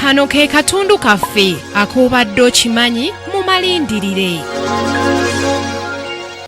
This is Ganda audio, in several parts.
Kano ke katundu kaffe akobadde okimanyi mu malindirire.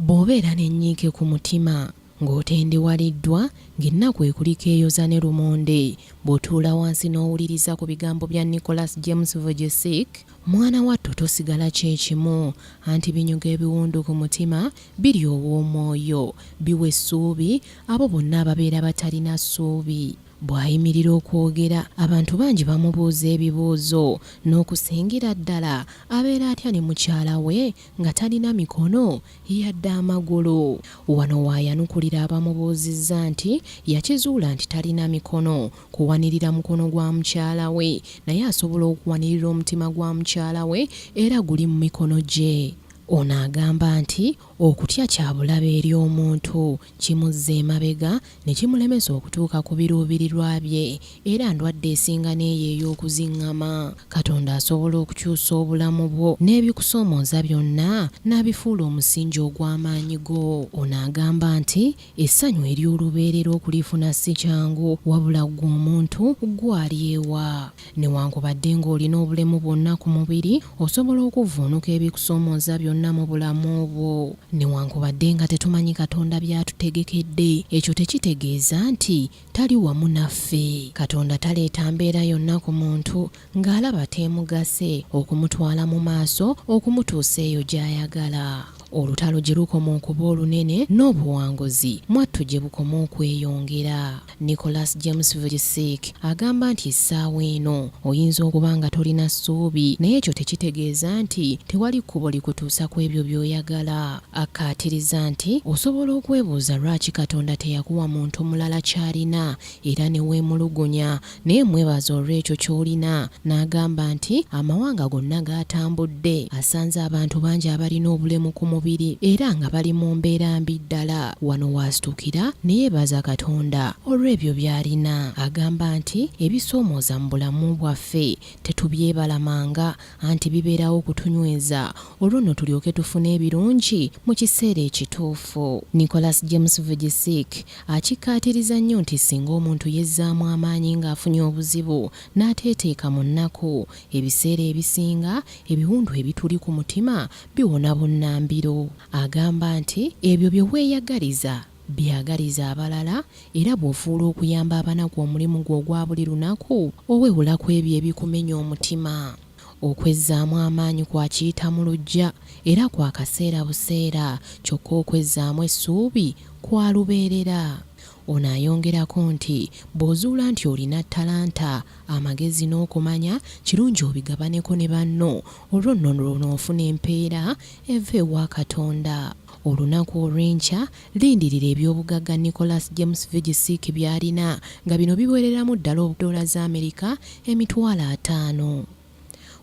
Bw'obeera n'ennyiike ku mutima ng'otendewaliddwa ng'ennaku ekuliko eyoza ne lumonde bw'otuula wansi n'owuliriza ku bigambo bya Nicholas James Vujicic, mwana wattu tosigala kyekimu anti binyuga ebiwundu ku mutima biri ow'omwoyo biwa essuubi abo bonna ababeera batalina ssuubi. Bw'ayimirira okwogera abantu bangi bamubuuza ebibuuzo n'okusingira ddala abeera atya ne mukyala we nga talina mikono yadde amagulu. Wano waayanukulira abamubuuzizza nti yakizuula nti talina mikono kuwanirira mukono gwa mukyala we naye asobola okuwanirira omutima gwa mukyala we era guli mu mikono gye. Ono agamba nti okutya kya bulabe eri omuntu kimuzza emabega ne kimulemesa okutuuka ku biruubirirwa bye era ndwadde esinga n'eyo ey'okuziŋŋama. Katonda asobola okukyusa obulamu bwo n'ebikusoomooza byonna n'abifuula omusingi ogw'amaanyi go. Ono agamba nti essanyu ery'olubeerera okulifuna si kyangu wabula ggwe omuntu gwali ewa. Newankubadde ng'olina obulemu bwonna ku mubiri osobola okuvvuunuka ebikusoomooza byonna mu bulamu bwo. Newankubadde nga tetumanyi Katonda by'atutegekedde, ekyo tekitegeeza nti tali wamu naffe. Katonda taleeta mbeera yonna ku muntu ng'alaba teemugase okumutwala mu maaso okumutuusa eyo gy'ayagala. Olutalo gye lukoma okuba olunene n'obuwanguzi mwattu gye bukoma okweyongera. Nicholas James Vujicic agamba nti essaawa eno oyinza okuba nga tolina ssuubi naye ekyo tekitegeeza nti tewali kkubo likutuusa ku ebyo by'oyagala. Akkaatiriza nti osobola okwebuuza lwaki Katonda teyakuwa muntu mulala ky'alina era ne weemulugunya naye mwebaza olw'ekyo ky'olina. N'agamba nti amawanga gonna g'atambudde asanze abantu bangi abalina obulemu ku mubiri era nga bali mu mbeera mbi ddala. Wano waasitukira ne yeebaza Katonda olw'ebyo by'alina. Agamba nti ebisoomooza mu bulamu bwaffe tetubyebalamanga anti bibeerawo kutunyweza olwo nno tulyoke tufune ebirungi mu kiseera ekituufu. Nicholas James Vujicic akikkaatiriza nnyo nti singa omuntu yezzaamu amaanyi ng'afunye obuzibu n'ateeteeka mu nnaku, ebiseera ebisinga ebiwundu ebituli ku mutima biwona bunnambiro. Agamba nti ebyo bye weeyagaliza byagaliza abalala era bw'ofuula okuyamba abanaku omulimu gwo ogwa buli lunaku oweewula ku ebyo ebikumenya omutima. Okwezzaamu amaanyi kwakiyita mu luggya era kwa kaseera buseera kyokka okwezzaamu essuubi kwa lubeerera. Ono ayongerako nti bw'ozuula nti olina ttalanta, amagezi n'okumanya kirungi obigabaneko ne banno olwo nno lw'onoofuna empeera eva ewa Katonda. Olunaku olw'enkya lindirira eby'obugagga Nicholas James Vujicic by'alina nga bino biwereramu ddala $5 5,000.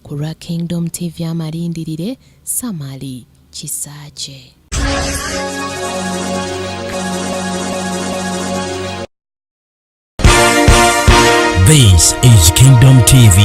Ku lwa Kingdom TV amalindirire, Samali Kisaache. This is Kingdom TV.